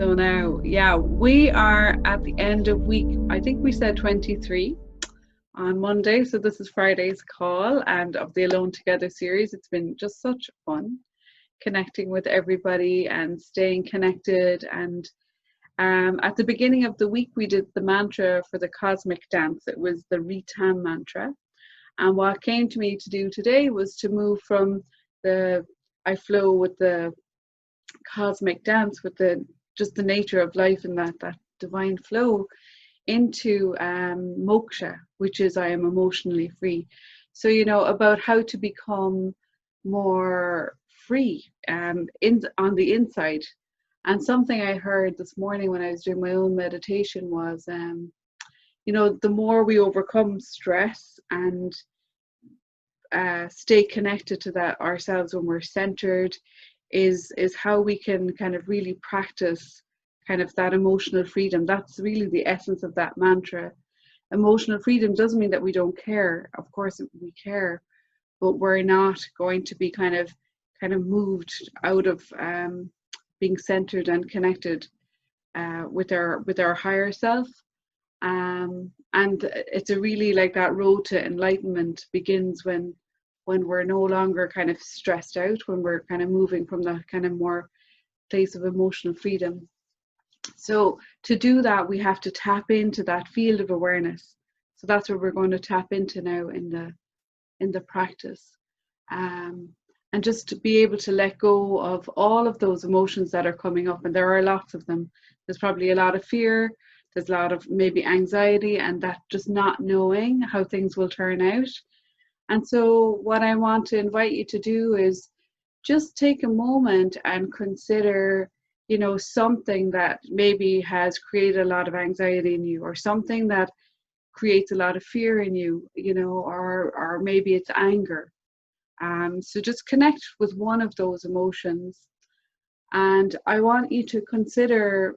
So now, yeah, we are at the end of week, I think we said 23 on Monday. So this is Friday's call and of the Alone Together series. It's been just such fun connecting with everybody and staying connected. And at the beginning of the week, we did the mantra for the cosmic dance. It was the Ritam mantra. And what came to me to do today was to move from I flow with the cosmic dance, with just the nature of life and that divine flow, into moksha, which is I am emotionally free. So, about how to become more free on the inside. And something I heard this morning when I was doing my own meditation was, the more we overcome stress and stay connected to that ourselves when we're centered, is how we can kind of really practice kind of that emotional freedom. That's really the essence of that mantra. Emotional freedom doesn't mean that we don't care. Of course we care, but we're not going to be kind of moved out of being centered and connected with our higher self. And it's a really like that road to enlightenment begins when we're no longer kind of stressed out, when we're kind of moving from that kind of more place of emotional freedom. So to do that, we have to tap into that field of awareness. So that's what we're going to tap into now in the practice. And just to be able to let go of all of those emotions that are coming up. And there are lots of them. There's probably a lot of fear. There's a lot of maybe anxiety, and that just not knowing how things will turn out. And so what I want to invite you to do is just take a moment and consider, something that maybe has created a lot of anxiety in you, or something that creates a lot of fear in you, or maybe it's anger. So just connect with one of those emotions. And I want you to consider,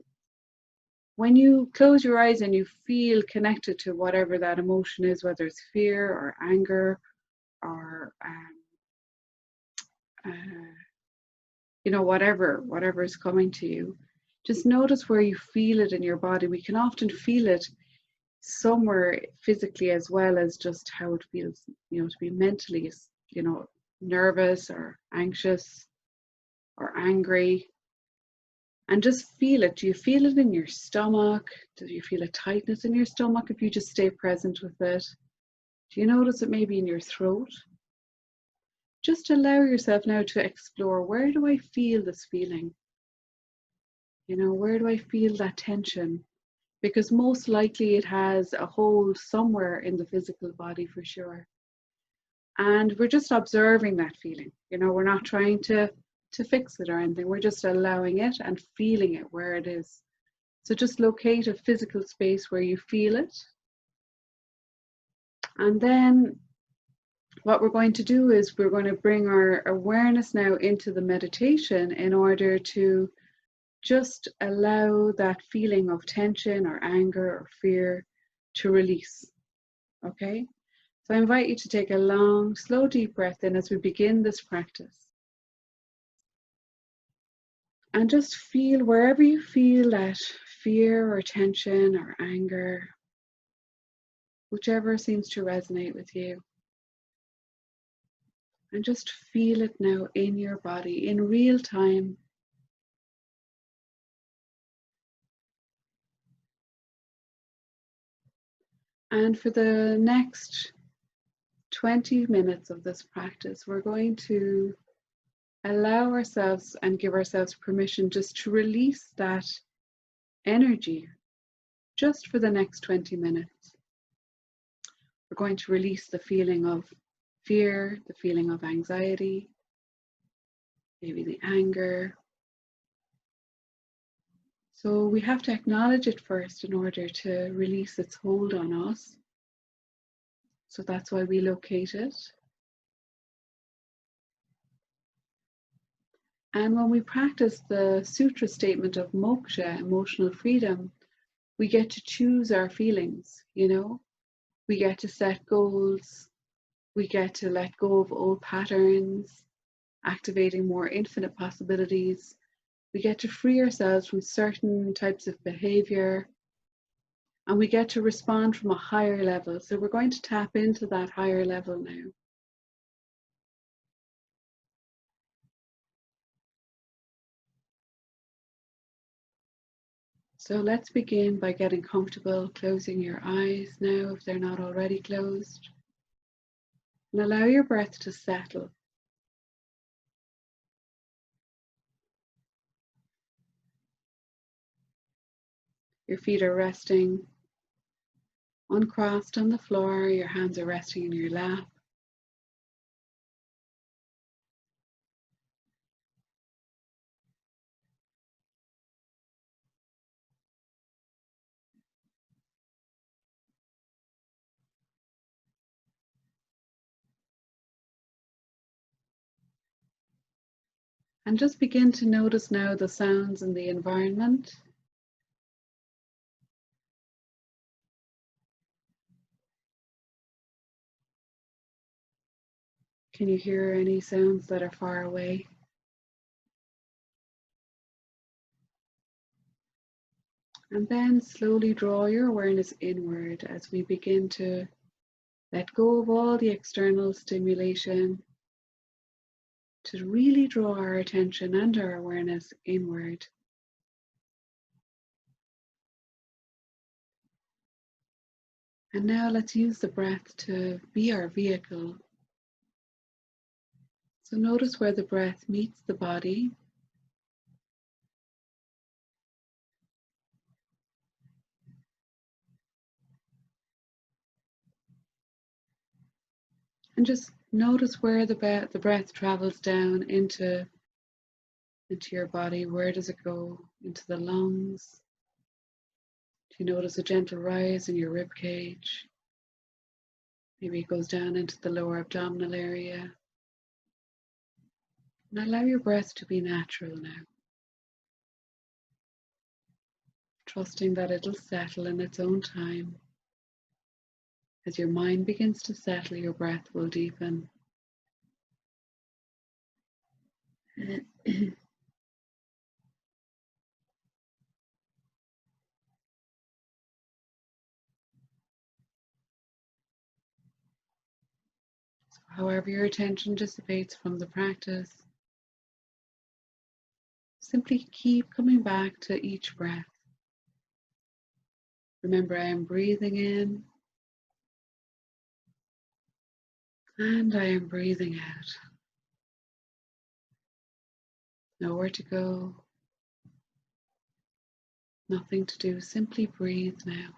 when you close your eyes and you feel connected to whatever that emotion is, whether it's fear or anger, or whatever is coming to you, just notice where you feel it in your body. We can often feel it somewhere physically as well as just how it feels, to be mentally, nervous or anxious or angry. And just feel it. Do you feel it in your stomach? Do you feel a tightness in your stomach if you just stay present with it? Do you notice it maybe in your throat? Just allow yourself now to explore, where do I feel this feeling? Where do I feel that tension? Because most likely it has a hold somewhere in the physical body for sure. And we're just observing that feeling. We're not trying to fix it or anything. We're just allowing it and feeling it where it is. So just locate a physical space where you feel it. And then what we're going to do is we're going to bring our awareness now into the meditation in order to just allow that feeling of tension or anger or fear to release. Okay? So I invite you to take a long, slow, deep breath in as we begin this practice. And just feel wherever you feel that fear or tension or anger, whichever seems to resonate with you. And just feel it now in your body in real time. And for the next 20 minutes of this practice, we're going to allow ourselves and give ourselves permission just to release that energy just for the next 20 minutes. We're going to release the feeling of fear, the feeling of anxiety, maybe the anger. So we have to acknowledge it first in order to release its hold on us. So that's why we locate it. And when we practice the sutra statement of moksha, emotional freedom, we get to choose our feelings, We get to set goals. We get to let go of old patterns, activating more infinite possibilities. We get to free ourselves from certain types of behavior, and we get to respond from a higher level. So we're going to tap into that higher level now. So let's begin by getting comfortable, closing your eyes now if they're not already closed. And allow your breath to settle. Your feet are resting uncrossed on the floor, your hands are resting in your lap. And just begin to notice now the sounds in the environment. Can you hear any sounds that are far away? And then slowly draw your awareness inward as we begin to let go of all the external stimulation, to really draw our attention and our awareness inward. And now let's use the breath to be our vehicle. So notice where the breath meets the body. And just notice where the breath travels down into your body. Where does it go? Into the lungs. Do you notice a gentle rise in your rib cage? Maybe it goes down into the lower abdominal area. And allow your breath to be natural now, trusting that it'll settle in its own time. As your mind begins to settle, your breath will deepen. However your attention dissipates from the practice, simply keep coming back to each breath. Remember, I am breathing in and I am breathing out. Nowhere to go, nothing to do, simply breathe now.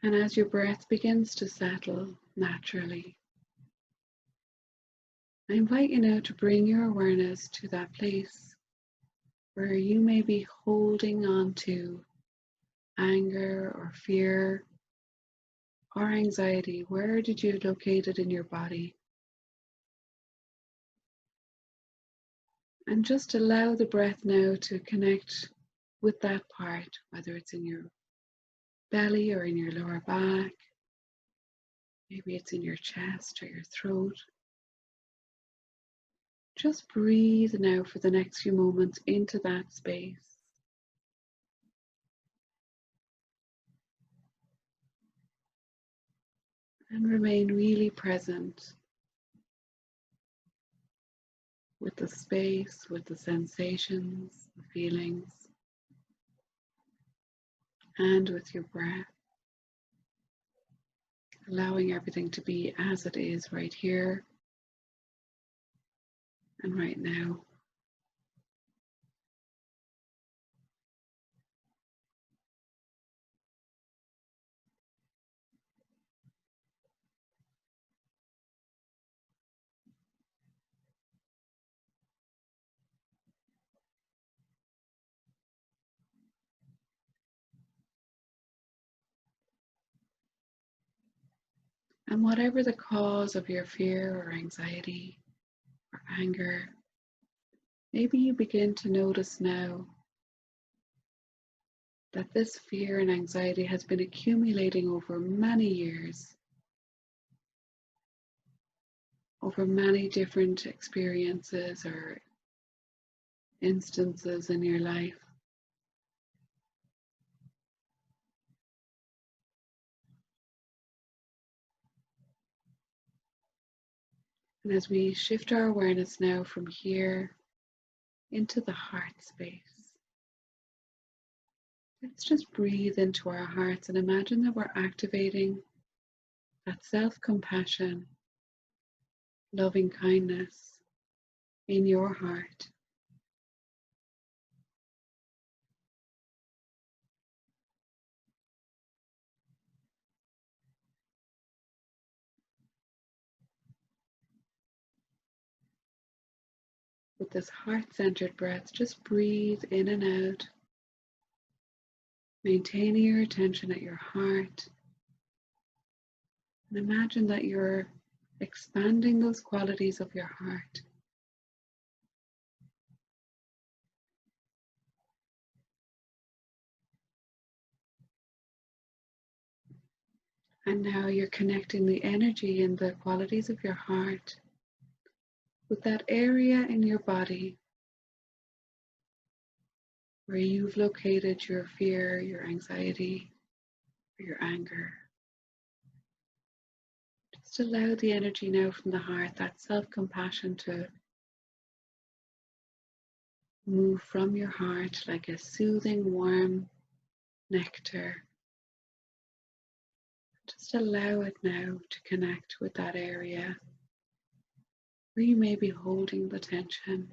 And as your breath begins to settle naturally, I invite you now to bring your awareness to that place where you may be holding on to anger or fear or anxiety. Where did you locate it in your body? And just allow the breath now to connect with that part, whether it's in your belly or in your lower back. Maybe it's in your chest or your throat. Just breathe now for the next few moments into that space. And remain really present with the space, with the sensations, the feelings, and with your breath. Allowing everything to be as it is right here and right now. And whatever the cause of your fear or anxiety or anger, maybe you begin to notice now that this fear and anxiety has been accumulating over many years, over many different experiences or instances in your life. And as we shift our awareness now from here into the heart space, let's just breathe into our hearts and imagine that we're activating that self-compassion, loving kindness in your heart. With this heart-centered breath, just breathe in and out, maintaining your attention at your heart. And imagine that you're expanding those qualities of your heart. And now you're connecting the energy and the qualities of your heart with that area in your body where you've located your fear, your anxiety, or your anger. Just allow the energy now from the heart, that self-compassion, to move from your heart like a soothing, warm nectar. Just allow it now to connect with that area where you may be holding the tension.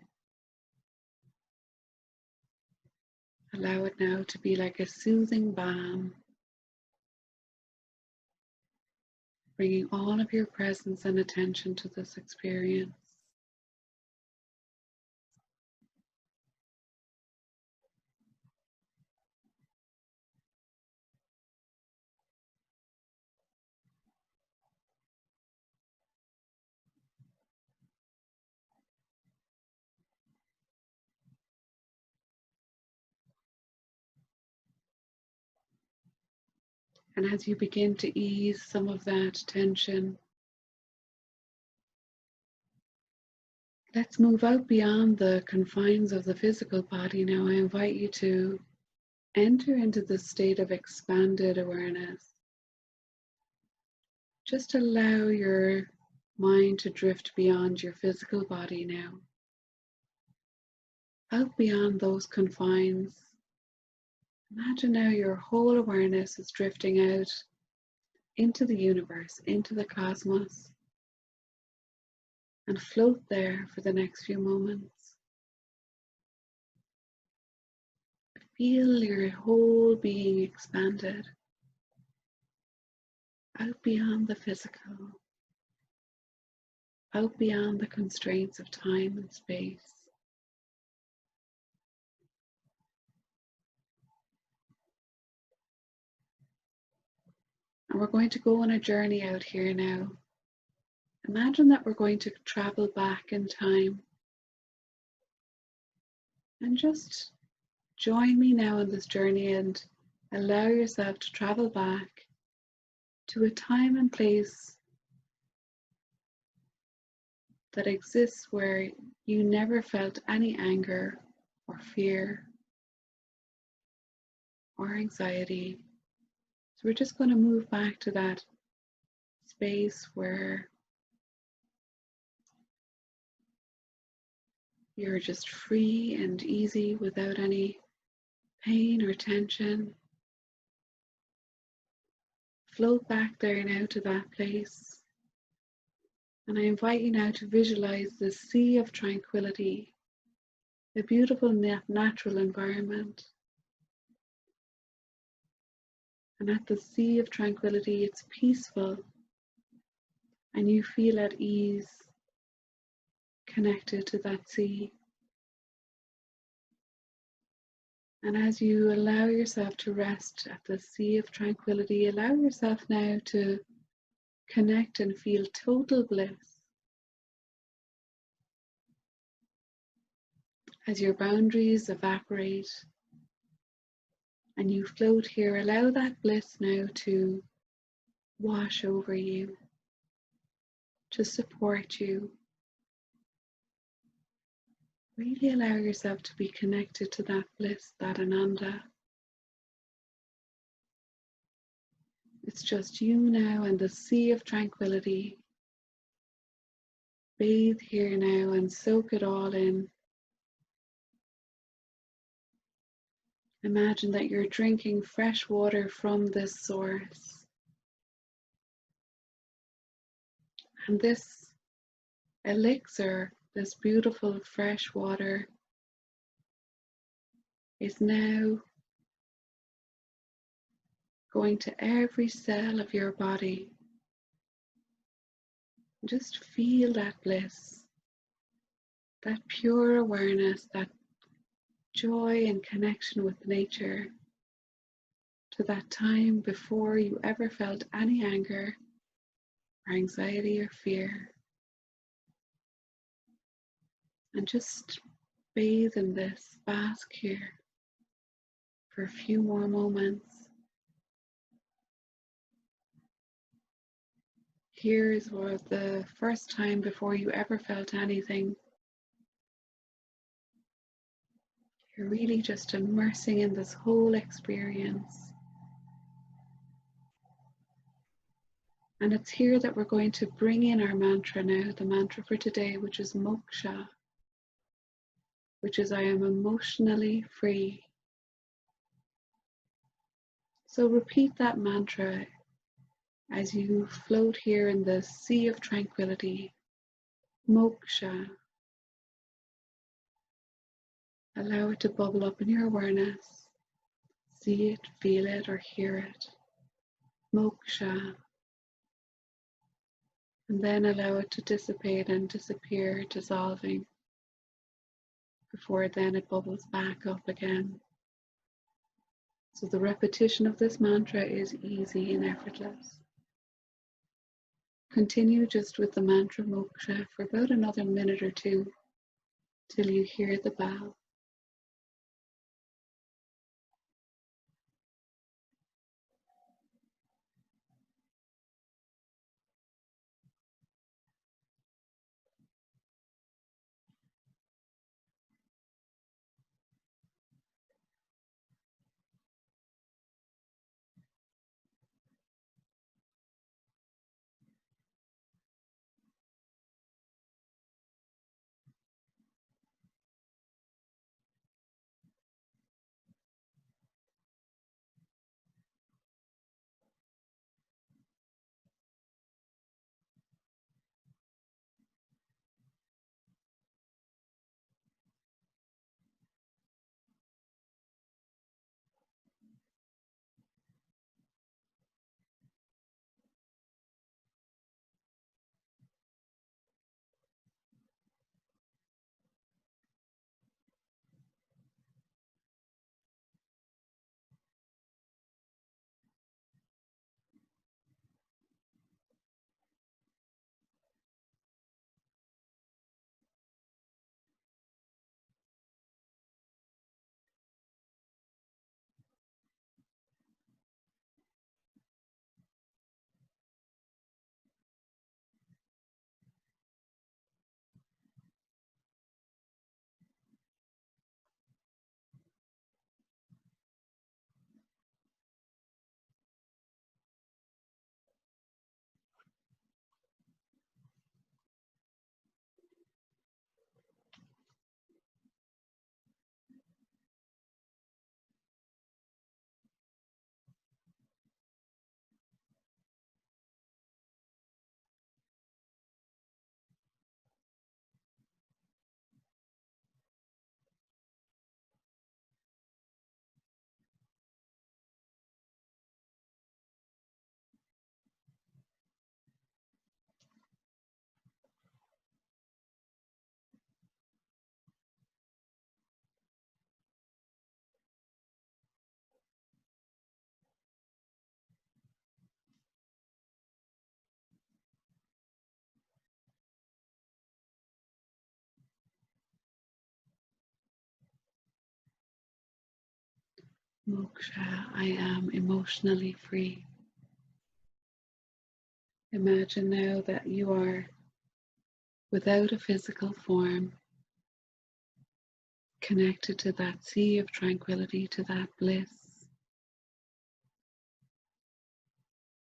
Allow it now to be like a soothing balm, bringing all of your presence and attention to this experience. And as you begin to ease some of that tension, let's move out beyond the confines of the physical body now. I invite you to enter into the state of expanded awareness. Just allow your mind to drift beyond your physical body now. Out beyond those confines. Imagine now your whole awareness is drifting out into the universe, into the cosmos, and float there for the next few moments. Feel your whole being expanded out beyond the physical, out beyond the constraints of time and space. And we're going to go on a journey out here now. Imagine that we're going to travel back in time. And just join me now on this journey and allow yourself to travel back to a time and place that exists where you never felt any anger or fear or anxiety. So we're just going to move back to that space where you're just free and easy without any pain or tension. Float back there now to that place. And I invite you now to visualize the sea of tranquility, a beautiful natural environment. And at the sea of tranquility, it's peaceful and you feel at ease connected to that sea. And as you allow yourself to rest at the sea of tranquility, allow yourself now to connect and feel total bliss. As your boundaries evaporate and you float here, allow that bliss now to wash over you, to support you. Really allow yourself to be connected to that bliss, that Ananda. It's just you now and the sea of tranquility. Bathe here now and soak it all in. Imagine that you're drinking fresh water from this source. And this elixir, this beautiful fresh water, is now going to every cell of your body. Just feel that bliss, that pure awareness, that joy and connection with nature, to that time before you ever felt any anger or anxiety or fear. And just bathe in this, bask here for a few more moments. Here is where the first time before you ever felt anything. You're really just immersing in this whole experience. And it's here that we're going to bring in our mantra now, the mantra for today, which is Moksha, which is I am emotionally free. So repeat that mantra as you float here in the sea of tranquility. Moksha. Allow it to bubble up in your awareness. See it, feel it, or hear it. Moksha. And then allow it to dissipate and disappear, dissolving, before then it bubbles back up again. So the repetition of this mantra is easy and effortless. Continue just with the mantra Moksha for about another minute or two till you hear the bell. Moksha, I am emotionally free. Imagine now that you are without a physical form, connected to that sea of tranquility, to that bliss,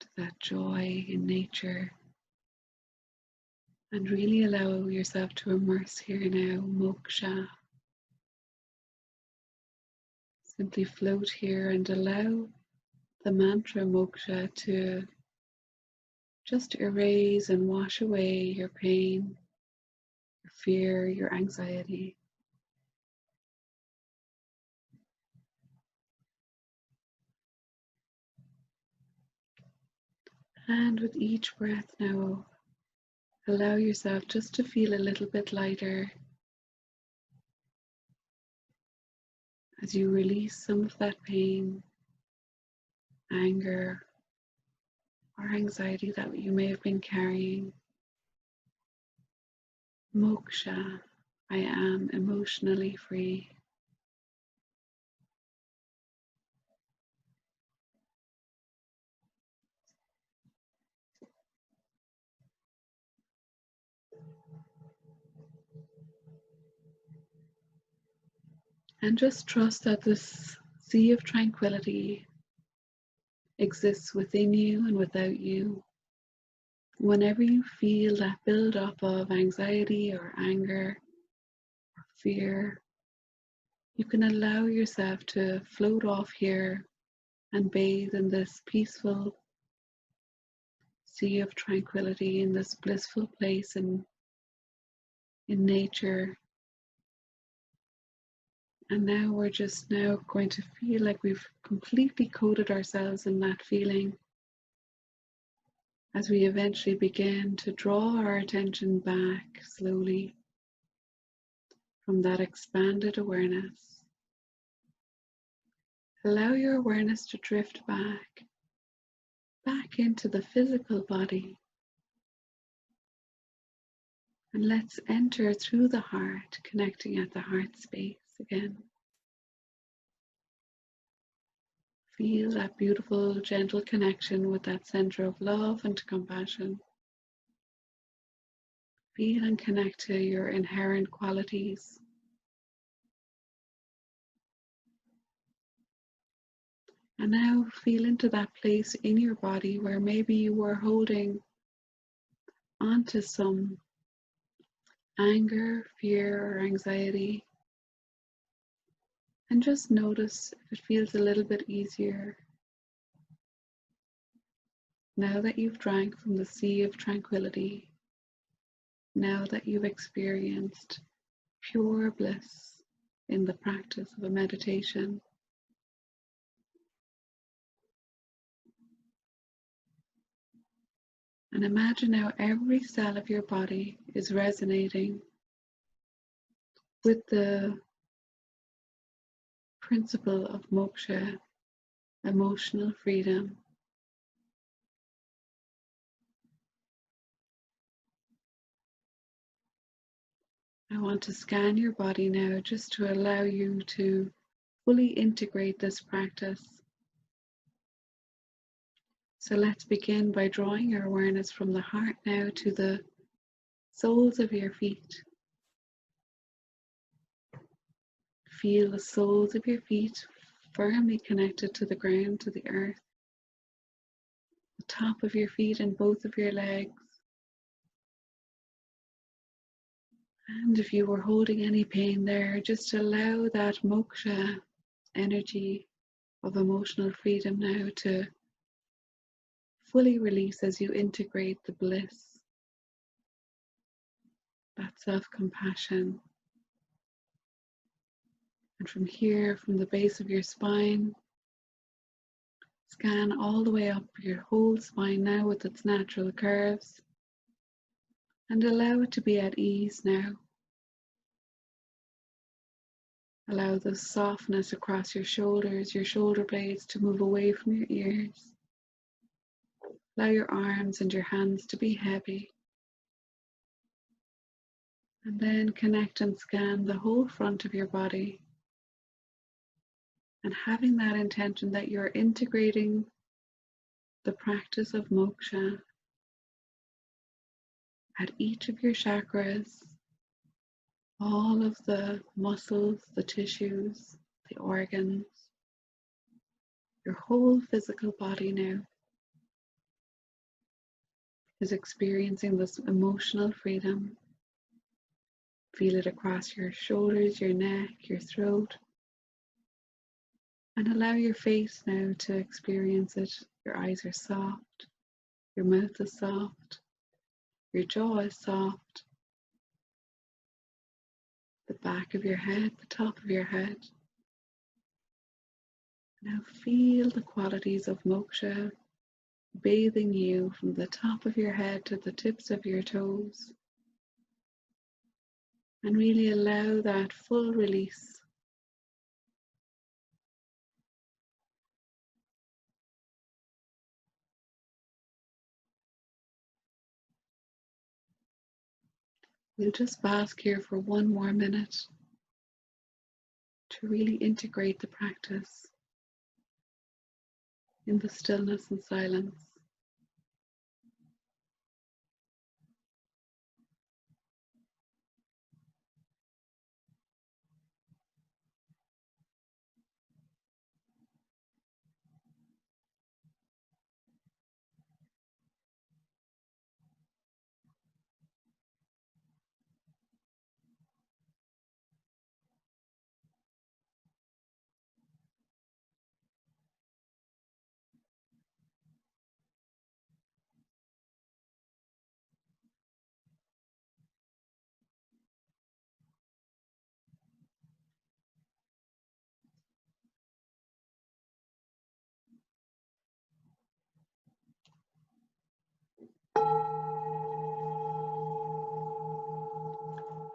to that joy in nature, and really allow yourself to immerse here now, moksha. Simply float here and allow the mantra moksha to just erase and wash away your pain, your fear, your anxiety. And with each breath now, allow yourself just to feel a little bit lighter as you release some of that pain, anger, or anxiety that you may have been carrying. Moksha, I am emotionally free. And just trust that this sea of tranquility exists within you and without you. Whenever you feel that build up of anxiety or anger or fear, you can allow yourself to float off here and bathe in this peaceful sea of tranquility, in this blissful place in nature. And now we're just now going to feel like we've completely coated ourselves in that feeling as we eventually begin to draw our attention back slowly from that expanded awareness. Allow your awareness to drift back into the physical body. And let's enter through the heart, connecting at the heart space again. Feel that beautiful, gentle connection with that center of love and compassion. Feel and connect to your inherent qualities. And now feel into that place in your body where maybe you were holding onto some anger, fear, or anxiety. And just notice if it feels a little bit easier now that you've drank from the sea of tranquility, now that you've experienced pure bliss in the practice of a meditation. And imagine how every cell of your body is resonating with the principle of moksha, emotional freedom. I want to scan your body now just to allow you to fully integrate this practice. So let's begin by drawing your awareness from the heart now to the soles of your feet. Feel the soles of your feet firmly connected to the ground, to the earth. The top of your feet and both of your legs. And if you were holding any pain there, just allow that moksha energy of emotional freedom now to fully release as you integrate the bliss, that self-compassion. And from here, from the base of your spine, scan all the way up your whole spine now with its natural curves, and allow it to be at ease now. Allow the softness across your shoulders, your shoulder blades to move away from your ears. Allow your arms and your hands to be heavy. And then connect and scan the whole front of your body. And having that intention that you're integrating the practice of moksha at each of your chakras, all of the muscles, the tissues, the organs, your whole physical body now is experiencing this emotional freedom. Feel it across your shoulders, your neck, your throat, and allow your face now to experience it. Your eyes are soft, your mouth is soft, your jaw is soft, the back of your head, the top of your head. Now feel the qualities of moksha bathing you from the top of your head to the tips of your toes. And really allow that full release. We'll just bask here for one more minute to really integrate the practice in the stillness and silence.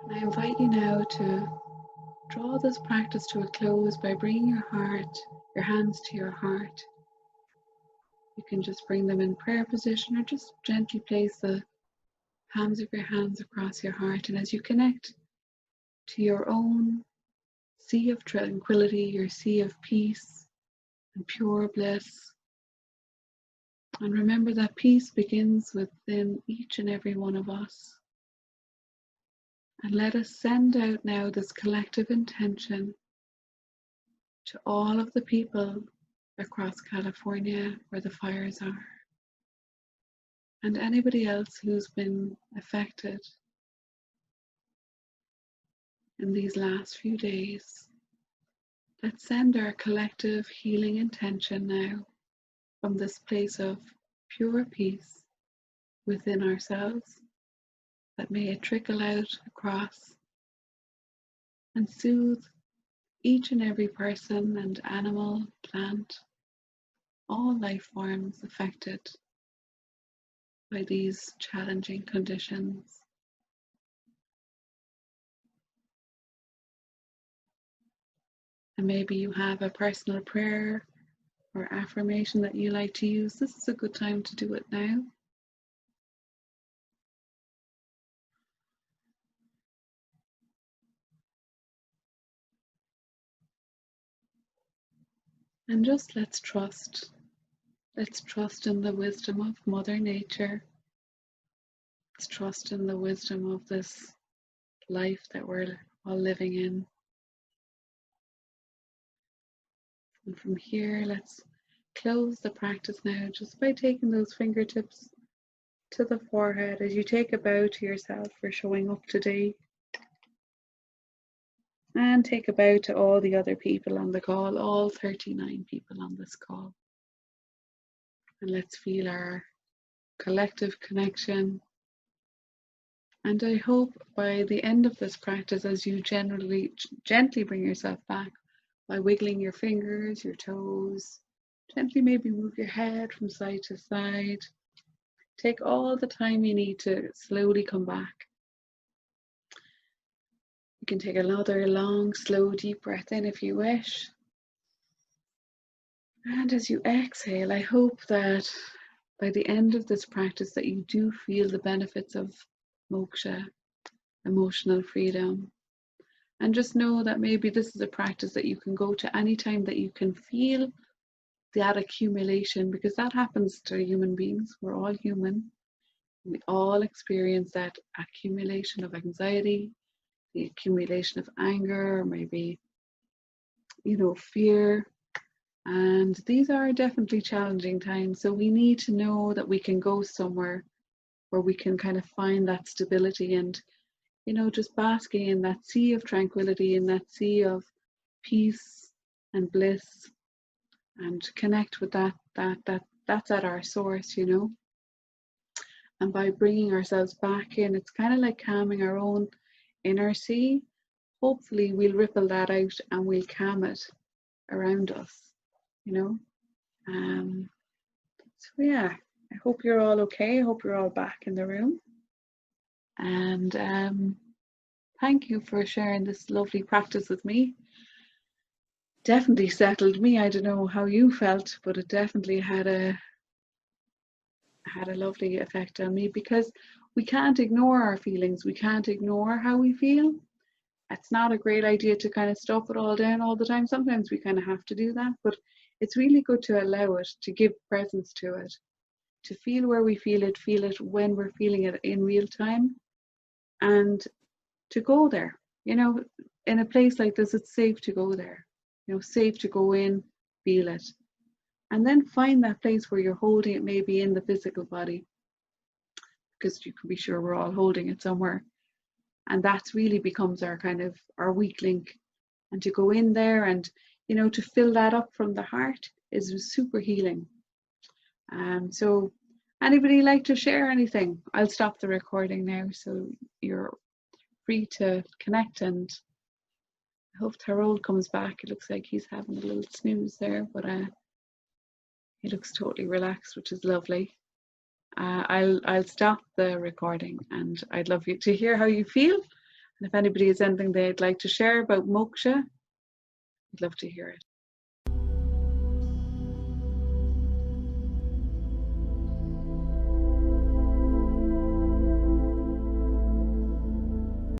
I invite you now to draw this practice to a close by bringing your hands to your heart. You can just bring them in prayer position or just gently place the palms of your hands across your heart. And as you connect to your own sea of tranquility, your sea of peace and pure bliss, and remember that peace begins within each and every one of us. And let us send out now this collective intention to all of the people across California where the fires are, and anybody else who's been affected in these last few days. Let's send our collective healing intention now from this place of pure peace within ourselves, that may it trickle out across and soothe each and every person and animal, plant, all life forms affected by these challenging conditions. And maybe you have a personal prayer or affirmation that you like to use. This is a good time to do it now. And just let's trust. Let's trust in the wisdom of Mother Nature. Let's trust in the wisdom of this life that we're all living in. And from here, let's close the practice now just by taking those fingertips to the forehead as you take a bow to yourself for showing up today. And take a bow to all the other people on the call, all 39 people on this call. And let's feel our collective connection. And I hope by the end of this practice, as you gently bring yourself back by wiggling your fingers, your toes, gently maybe move your head from side to side. Take all the time you need to slowly come back. You can take another long, slow, deep breath in if you wish. And as you exhale, I hope that by the end of this practice that you do feel the benefits of moksha, emotional freedom. And just know that maybe this is a practice that you can go to anytime that you can feel that accumulation, because that happens to human beings. We're all human. We all experience that accumulation of anxiety, the accumulation of anger, maybe, fear. And these are definitely challenging times. So we need to know that we can go somewhere where we can kind of find that stability and, just basking in that sea of tranquility, in that sea of peace and bliss, and connect with that's at our source. And by bringing ourselves back in, it's kind of like calming our own inner sea. Hopefully we'll ripple that out and we'll calm it around us. So yeah, I hope you're all okay. I hope you're all back in the room. And thank you for sharing this lovely practice with me. Definitely settled me. I don't know how you felt, but it definitely had a lovely effect on me, because we can't ignore our feelings. We can't ignore how we feel. It's not a great idea to kind of stuff it all down all the time. Sometimes we kind of have to do that, but it's really good to allow it, to give presence to it, to feel where we feel it when we're feeling it in real time, and to go there. In a place like this, it's safe to go there, safe to go in, feel it, and then find that place where you're holding it, maybe in the physical body, because you can be sure we're all holding it somewhere. And that's really becomes our weak link. And to go in there and, to fill that up from the heart is super healing. So anybody like to share anything? I'll stop the recording now, so you're free to connect. And I hope Harold comes back. It looks like he's having a little snooze there, but he looks totally relaxed, which is lovely. I'll stop the recording, and I'd love you to hear how you feel. And if anybody has anything they'd like to share about moksha, I'd love to hear it.